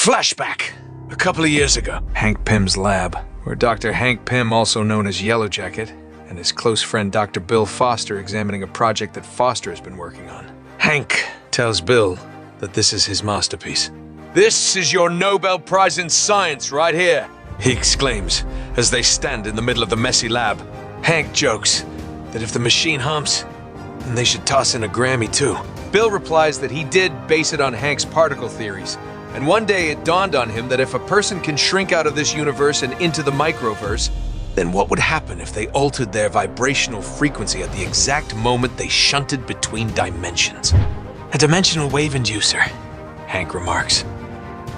Flashback. A couple of years ago. Hank Pym's lab, where Dr. Hank Pym, also known as Yellow Jacket, and his close friend Dr. Bill Foster examining a project that Foster has been working on. Hank tells Bill that this is his masterpiece. "This is your Nobel Prize in Science right here," he exclaims as they stand in the middle of the messy lab. Hank jokes that if the machine humps, then they should toss in a Grammy too. Bill replies that he did base it on Hank's particle theories, and one day it dawned on him that if a person can shrink out of this universe and into the microverse, then what would happen if they altered their vibrational frequency at the exact moment they shunted between dimensions? "A dimensional wave inducer," Hank remarks.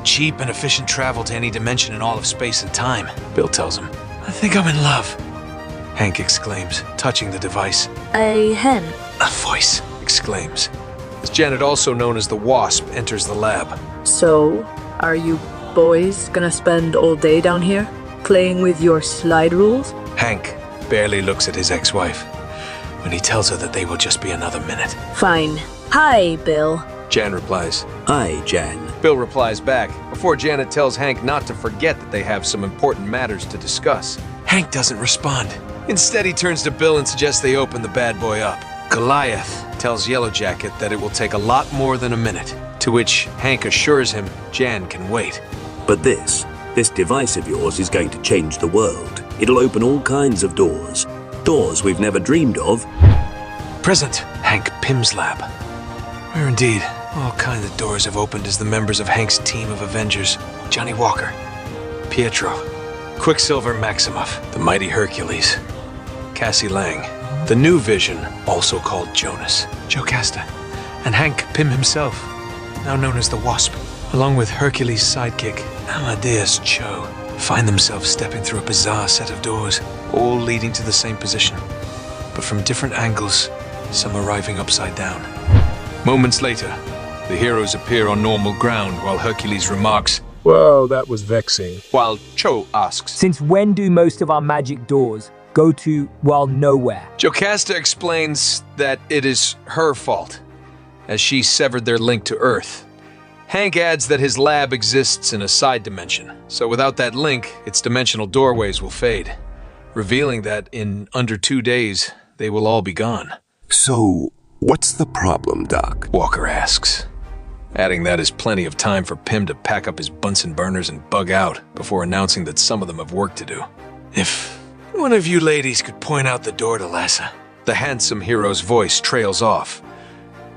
"Cheap and efficient travel to any dimension in all of space and time," Bill tells him. "I think I'm in love," Hank exclaims, touching the device. "A hen?" A voice exclaims, as Janet, also known as the Wasp, enters the lab. "So, are you boys gonna spend all day down here, playing with your slide rules?" Hank barely looks at his ex-wife when he tells her that they will just be another minute. "Fine. Hi, Bill." Jan replies. "Hi, Jan." Bill replies back, before Janet tells Hank not to forget that they have some important matters to discuss. Hank doesn't respond. Instead, he turns to Bill and suggests they open the bad boy up. Goliath tells Yellow Jacket that it will take a lot more than a minute, to which Hank assures him Jan can wait. "But this device of yours is going to change the world. It'll open all kinds of doors. Doors we've never dreamed of." Present, Hank Pym's lab, where indeed all kinds of doors have opened as the members of Hank's team of Avengers, Johnny Walker, Pietro, Quicksilver Maximoff, the Mighty Hercules, Cassie Lang, the New Vision, also called Jonas, Jocasta, and Hank Pym himself, now known as the Wasp, along with Hercules' sidekick, Amadeus Cho, find themselves stepping through a bizarre set of doors, all leading to the same position, but from different angles, some arriving upside down. Moments later, the heroes appear on normal ground while Hercules remarks, "Well, that was vexing." while Cho asks, "Since when do most of our magic doors go to, well, nowhere?" Jocasta explains that it is her fault, as she severed their link to Earth. Hank adds that his lab exists in a side dimension, so without that link, its dimensional doorways will fade, revealing that in under 2 days, they will all be gone. "So, what's the problem, Doc?" Walker asks, adding that is plenty of time for Pym to pack up his Bunsen burners and bug out before announcing that some of them have work to do. "If one of you ladies could point out the door to Lassa." The handsome hero's voice trails off,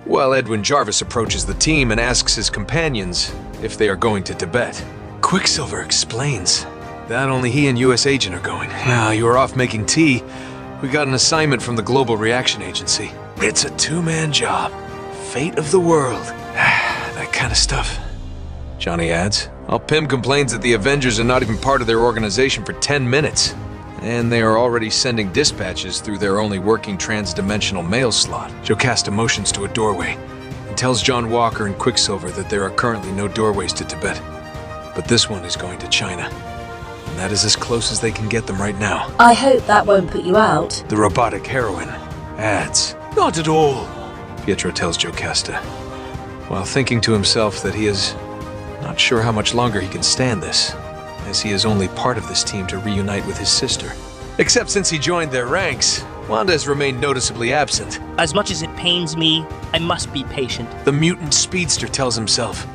while Edwin Jarvis approaches the team and asks his companions if they are going to Tibet. Quicksilver explains that only he and US Agent are going. "Now, you are off making tea. We got an assignment from the Global Reaction Agency. It's a two-man job. Fate of the world." That kind of stuff, Johnny adds, while Pym complains that the Avengers are not even part of their organization for 10 minutes, and they are already sending dispatches through their only working trans-dimensional mail slot. Jocasta motions to a doorway and tells John Walker and Quicksilver that there are currently no doorways to Tibet, but this one is going to China, and that is as close as they can get them right now. "I hope that won't put you out." The robotic heroine adds, "Not at all," Pietro tells Jocasta, while thinking to himself that he is not sure how much longer he can stand this, as he is only part of this team to reunite with his sister. Except since he joined their ranks, Wanda has remained noticeably absent. "As much as it pains me, I must be patient." The mutant speedster tells himself.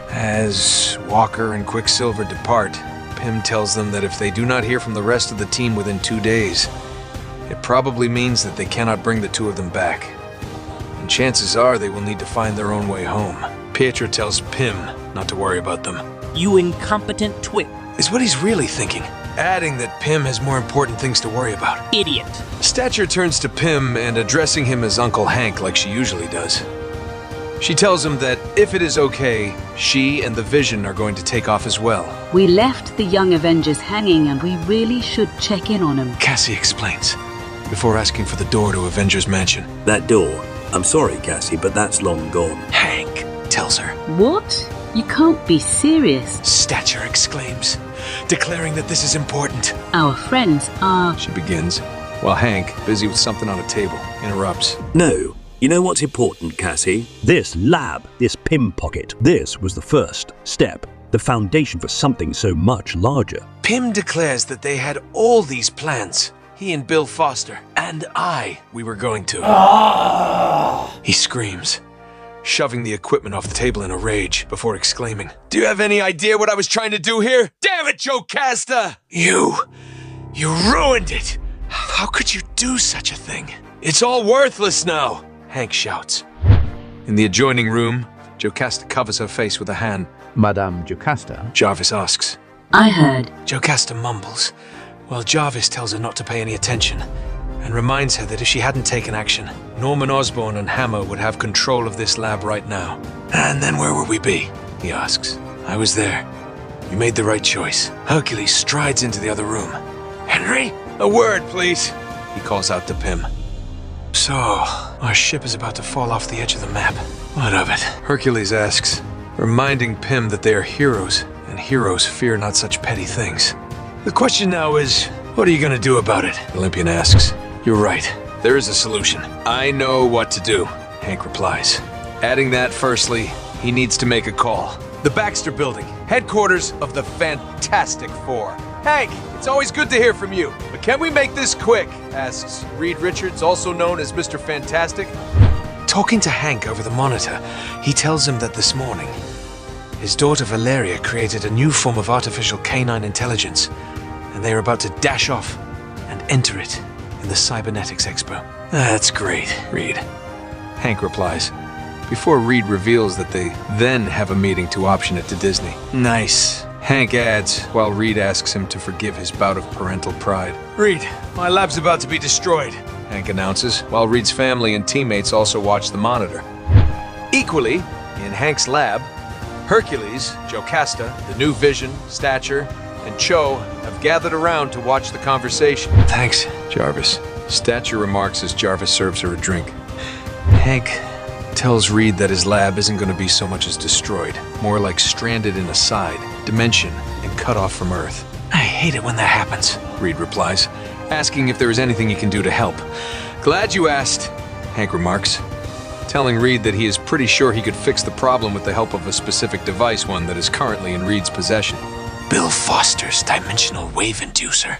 As Walker and Quicksilver depart, Pym tells them that if they do not hear from the rest of the team within 2 days, it probably means that they cannot bring the two of them back. And chances are they will need to find their own way home. Pietro tells Pym not to worry about them. "You incompetent twit." Is what he's really thinking, adding that Pym has more important things to worry about. "Idiot." Stature turns to Pym and addressing him as Uncle Hank like she usually does. She tells him that if it is okay, she and the Vision are going to take off as well. "We left the young Avengers hanging and we really should check in on them." Cassie explains, before asking for the door to Avengers Mansion. "That door, I'm sorry, Cassie, but that's long gone." Hank tells her. "What? You can't be serious." Stature exclaims, declaring that this is important. "Our friends are..." She begins, while Hank, busy with something on a table, interrupts. "No, you know what's important, Cassie?" This lab, this Pym pocket, this was the first step. the foundation for something so much larger. Pym declares that they had all these plans. He and Bill Foster, and we were going to... He screams, shoving the equipment off the table in a rage before exclaiming, "Do you have any idea what I was trying to do here? Damn it, Jocasta! You ruined it! How could you do such a thing? It's all worthless now!" Hank shouts. In the adjoining room, Jocasta covers her face with a hand. Madame Jocasta? Jarvis asks. I heard. Jocasta mumbles, while Jarvis tells her not to pay any attention, and reminds her that if she hadn't taken action, Norman Osborn and Hammer would have control of this lab right now. "And then where would we be?" he asks. "I was there. You made the right choice." Hercules strides into the other room. "Henry, a word, please," he calls out to Pym. "So, our ship is about to fall off the edge of the map. What of it?" Hercules asks, reminding Pym that they are heroes, and heroes fear not such petty things. "The question now is, what are you going to do about it?" Olympian asks. "You're right. There is a solution. I know what to do," Hank replies. Adding that, firstly, he needs to make a call. "The Baxter Building, headquarters of the Fantastic Four." "Hank, it's always good to hear from you, but can we make this quick?" asks Reed Richards, also known as Mr. Fantastic. Talking to Hank over the monitor, he tells him that this morning, his daughter Valeria created a new form of artificial canine intelligence, and they are about to dash off and enter it in the Cybernetics Expo. "That's great, Reed," Hank replies, before Reed reveals that they then have a meeting to option it to Disney. "Nice," Hank adds, while Reed asks him to forgive his bout of parental pride. "Reed, my lab's about to be destroyed," Hank announces, while Reed's family and teammates also watch the monitor. Equally, in Hank's lab, Hercules, Jocasta, the new Vision, Stature, and Cho have gathered around to watch the conversation. "Thanks, Jarvis," Stature remarks as Jarvis serves her a drink. Hank tells Reed that his lab isn't going to be so much as destroyed, more like stranded in a side dimension and cut off from Earth. "I hate it when that happens," Reed replies, asking if there is anything he can do to help. "Glad you asked," Hank remarks, telling Reed that he is pretty sure he could fix the problem with the help of a specific device, one that is currently in Reed's possession. "Bill Foster's dimensional wave inducer."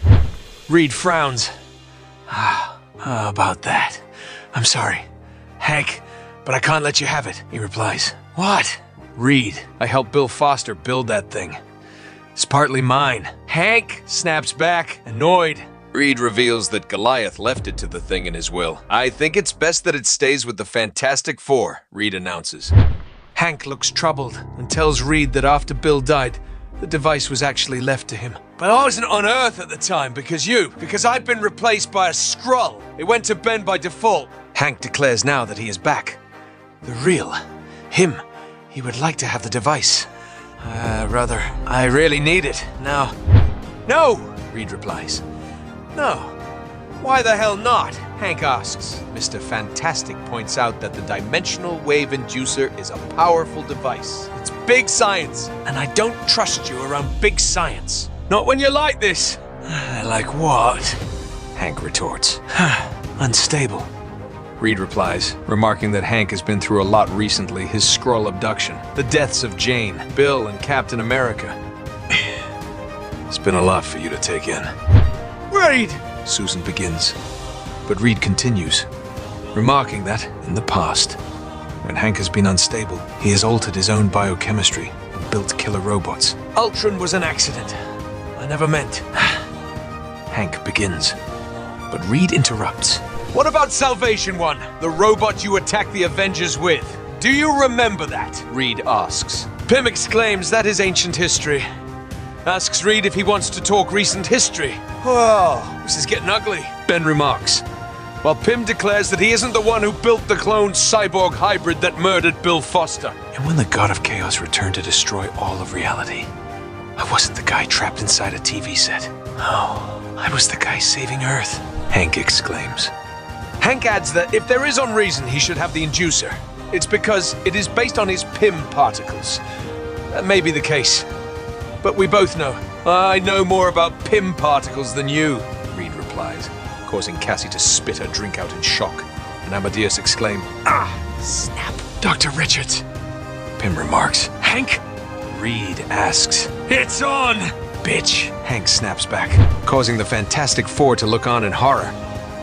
Reed frowns. About that. "I'm sorry, Hank, but I can't let you have it," he replies. "What?" "Reed, I helped Bill Foster build that thing. It's partly mine." Hank snaps back, annoyed. Reed reveals that Goliath left it to the thing in his will. "I think it's best that it stays with the Fantastic Four," Reed announces. Hank looks troubled and tells Reed that after Bill died, the device was actually left to him. "But I wasn't on Earth at the time because I'd been replaced by a Skrull. It went to Ben by default." Hank declares now that he is back. The real him. He would like to have the device. I really need it now." "No," Reed replies. "No. Why the hell not?" Hank asks. Mr. Fantastic points out that the dimensional wave inducer is a powerful device. "It's big science, and I don't trust you around big science. Not when you're like this." "Like what?" Hank retorts. "Unstable," Reed replies, remarking that Hank has been through a lot recently. His Skrull abduction, the deaths of Jane, Bill, and Captain America. "It's been a lot for you to take in." "Reed!" Susan begins, but Reed continues, remarking that, in the past, when Hank has been unstable, he has altered his own biochemistry and built killer robots. "Ultron was an accident. I never meant." Hank begins, but Reed interrupts. "What about Salvation One, the robot you attacked the Avengers with? Do you remember that?" Reed asks. Pym exclaims that is ancient history. Asks Reed if he wants to talk recent history. "Oh, this is getting ugly," Ben remarks, while Pym declares that he isn't the one who built the clone cyborg hybrid that murdered Bill Foster. "And when the God of Chaos returned to destroy all of reality, I wasn't the guy trapped inside a TV set. Oh, I was the guy saving Earth," Hank exclaims. Hank adds that if there is some reason he should have the inducer, it's because it is based on his Pym particles. That may be the case, but we both know. "I know more about Pym particles than you," Reed replies, causing Cassie to spit her drink out in shock, and Amadeus exclaim, "Ah, snap!" "Dr. Richards," Pym remarks. "Hank?" Reed asks, "It's on!" "Bitch," Hank snaps back, causing the Fantastic Four to look on in horror.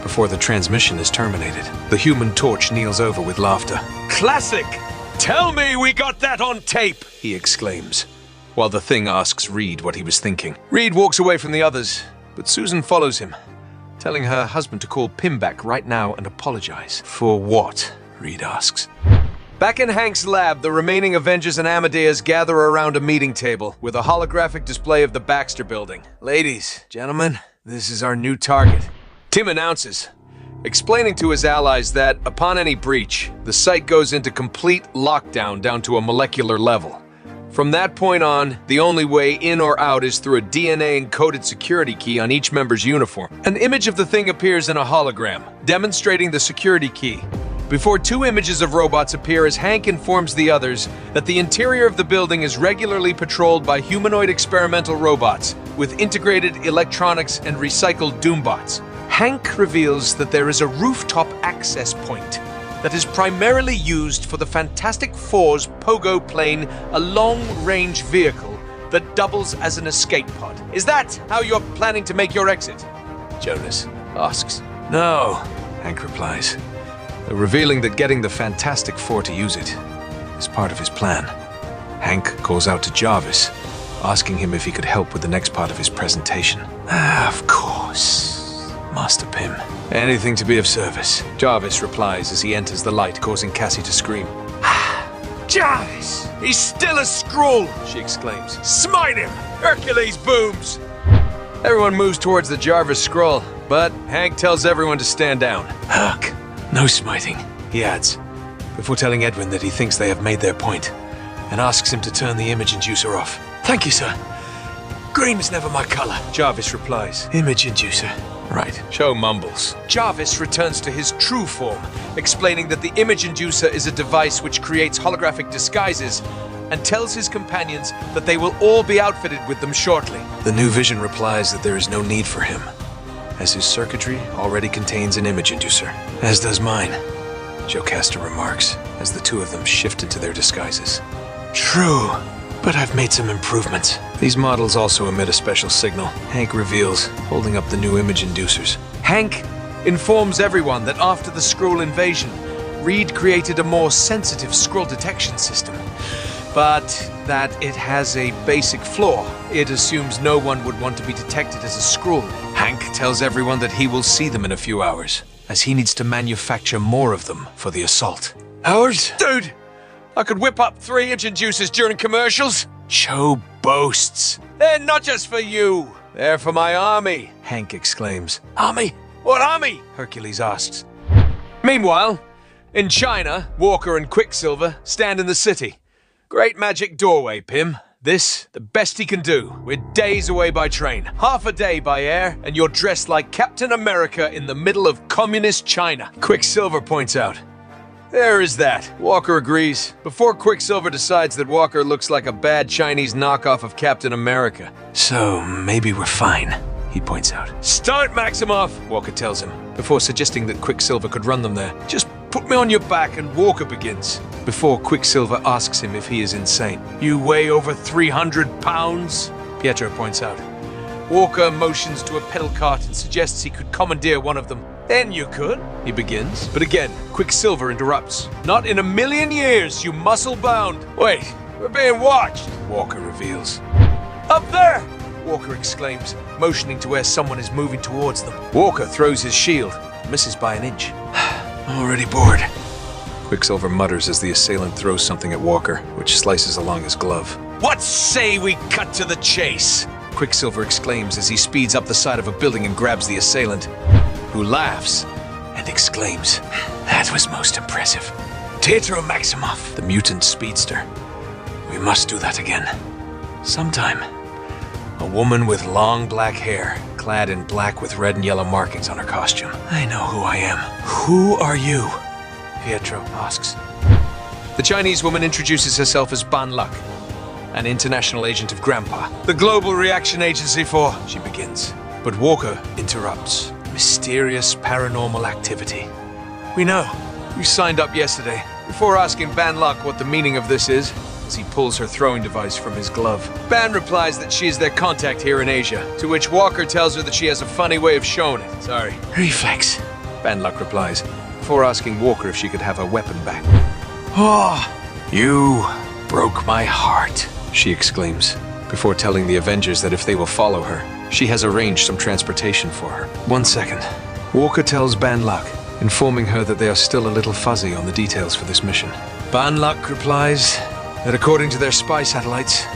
Before the transmission is terminated, the Human Torch kneels over with laughter. "Classic! Tell me we got that on tape!" he exclaims, while the Thing asks Reed what he was thinking. Reed walks away from the others, but Susan follows him, telling her husband to call Pym back right now and apologize. "For what?" Reed asks. Back in Hank's lab, the remaining Avengers and Amadeus gather around a meeting table with a holographic display of the Baxter building. "Ladies, gentlemen, this is our new target," Tim announces, explaining to his allies that, upon any breach, the site goes into complete lockdown down to a molecular level. From that point on, the only way in or out is through a DNA-encoded security key on each member's uniform. An image of the Thing appears in a hologram, demonstrating the security key, before two images of robots appear as Hank informs the others that the interior of the building is regularly patrolled by humanoid experimental robots with integrated electronics and recycled doombots. Hank reveals that there is a rooftop access point that is primarily used for the Fantastic Four's Pogo plane, a long-range vehicle that doubles as an escape pod. "Is that how you're planning to make your exit?" Jonas asks. "No," Hank replies, revealing that getting the Fantastic Four to use it is part of his plan. Hank calls out to Jarvis, asking him if he could help with the next part of his presentation. "Of course, Master Pym. Anything to be of service," Jarvis replies as he enters the light, causing Cassie to scream. "Jarvis! He's still a Skrull!" she exclaims. "Smite him! Hercules booms!" Everyone moves towards the Jarvis Skrull, but Hank tells everyone to stand down. "Huck, no smiting," he adds, before telling Edwin that he thinks they have made their point, and asks him to turn the image inducer off. "Thank you, sir. Green is never my color," Jarvis replies. "Image inducer. Right." Cho mumbles. Jarvis returns to his true form, explaining that the image inducer is a device which creates holographic disguises, and tells his companions that they will all be outfitted with them shortly. The new Vision replies that there is no need for him, as his circuitry already contains an image inducer. "As does mine," Jocasta remarks, as the two of them shift into their disguises. "True, but I've made some improvements." These models also emit a special signal, Hank reveals, holding up the new image inducers. Hank informs everyone that after the Skrull invasion, Reed created a more sensitive Skrull detection system, but that it has a basic flaw. It assumes no one would want to be detected as a Skrull. Hank tells everyone that he will see them in a few hours, as he needs to manufacture more of them for the assault. "Hours? Dude, I could whip up 3 image inducers during commercials." Cho boasts. "They're not just for you. They're for my army," Hank exclaims. "Army? What army?" Hercules asks. Meanwhile, in China, Walker and Quicksilver stand in the city. "Great magic doorway, Pym. This, the best he can do. We're days away by train, half a day by air, and you're dressed like Captain America in the middle of communist China," Quicksilver points out. "There is that," Walker agrees, before Quicksilver decides that Walker looks like a bad Chinese knockoff of Captain America. "So, maybe we're fine," he points out. "Start, Maximoff," Walker tells him, before suggesting that Quicksilver could run them there. "Just put me on your back," and Walker begins, before Quicksilver asks him if he is insane. "You weigh over 300 pounds, Pietro points out. Walker motions to a pedal cart and suggests he could commandeer one of them. "Then you could," he begins, but again, Quicksilver interrupts. "Not in a million years, you muscle-bound." "Wait, we're being watched," Walker reveals. "Up there!" Walker exclaims, motioning to where someone is moving towards them. Walker throws his shield, misses by an inch. "Already bored," Quicksilver mutters as the assailant throws something at Walker, which slices along his glove. "What say we cut to the chase?" Quicksilver exclaims as he speeds up the side of a building and grabs the assailant, who laughs and exclaims, "That was most impressive. Pietro Maximoff, the mutant speedster. We must do that again. Sometime." A woman with long black hair, clad in black with red and yellow markings on her costume. "I know who I am." "Who are you?" Pietro asks. The Chinese woman introduces herself as Ban Luck, an international agent of Grandpa. "The Global Reaction Agency for..." she begins. But Walker interrupts. "Mysterious paranormal activity. We know. You signed up yesterday. Before asking Ban Luck what the meaning of this is, as he pulls her throwing device from his glove. Ban replies that she is their contact here in Asia, to which Walker tells her that she has a funny way of showing it. Sorry. Reflex, Banluck replies, before asking Walker if she could have her weapon back. Oh, you broke my heart, she exclaims, before telling the Avengers that if they will follow her, she has arranged some transportation for her. 1 second. Walker tells Banluck, informing her that they are still a little fuzzy on the details for this mission. Banluck replies that according to their spy satellites,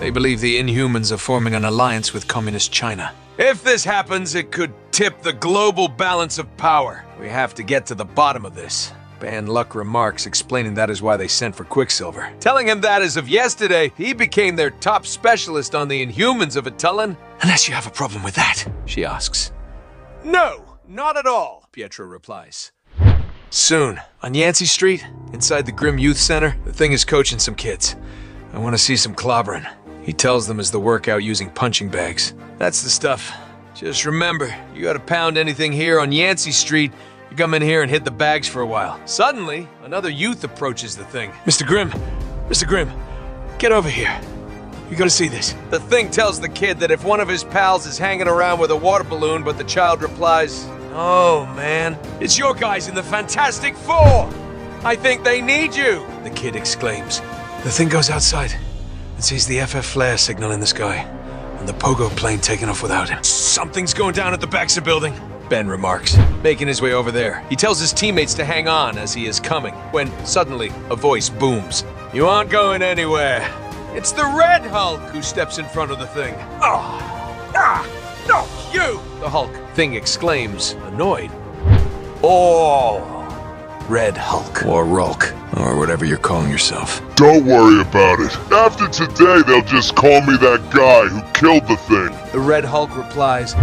they believe the Inhumans are forming an alliance with Communist China. If this happens, it could tip the global balance of power. We have to get to the bottom of this. Banluck remarks, explaining that is why they sent for Quicksilver. Telling him that as of yesterday, he became their top specialist on the Inhumans of Atullan. Unless you have a problem with that, she asks. No, not at all, Pietro replies. Soon, on Yancey Street, inside the Grim Youth Center, the Thing is coaching some kids. I want to see some clobbering. He tells them as the workout using punching bags. That's the stuff. Just remember, you gotta pound anything here on Yancey Street, you come in here and hit the bags for a while. Suddenly, another youth approaches the Thing. Mr. Grimm, get over here. You gotta see this. The Thing tells the kid that if one of his pals is hanging around with a water balloon, but the child replies, "Oh man, it's your guys in the Fantastic Four! I think they need you!" the kid exclaims. The Thing goes outside and sees the FF flare signal in the sky, and the pogo plane taking off without him. Something's going down at the Baxter building, Ben remarks, making his way over there. He tells his teammates to hang on as he is coming, when suddenly a voice booms. "You aren't going anywhere." It's the Red Hulk who steps in front of the Thing. No, you! The Hulk Thing exclaims, annoyed. Oh, Red Hulk. Or Rulk, or whatever you're calling yourself. Don't worry about it. After today, they'll just call me that guy who killed the Thing. The Red Hulk replies,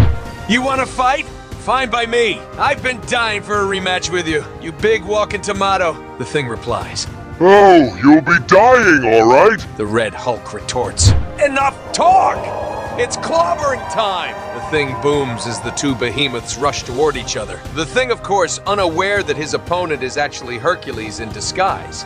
"You want to fight? Fine by me. I've been dying for a rematch with you, you big walking tomato." The Thing replies, "Oh, you'll be dying, all right?" The Red Hulk retorts, "Enough talk! It's clobbering time!" The Thing booms as the two behemoths rush toward each other. The Thing, of course, unaware that his opponent is actually Hercules in disguise.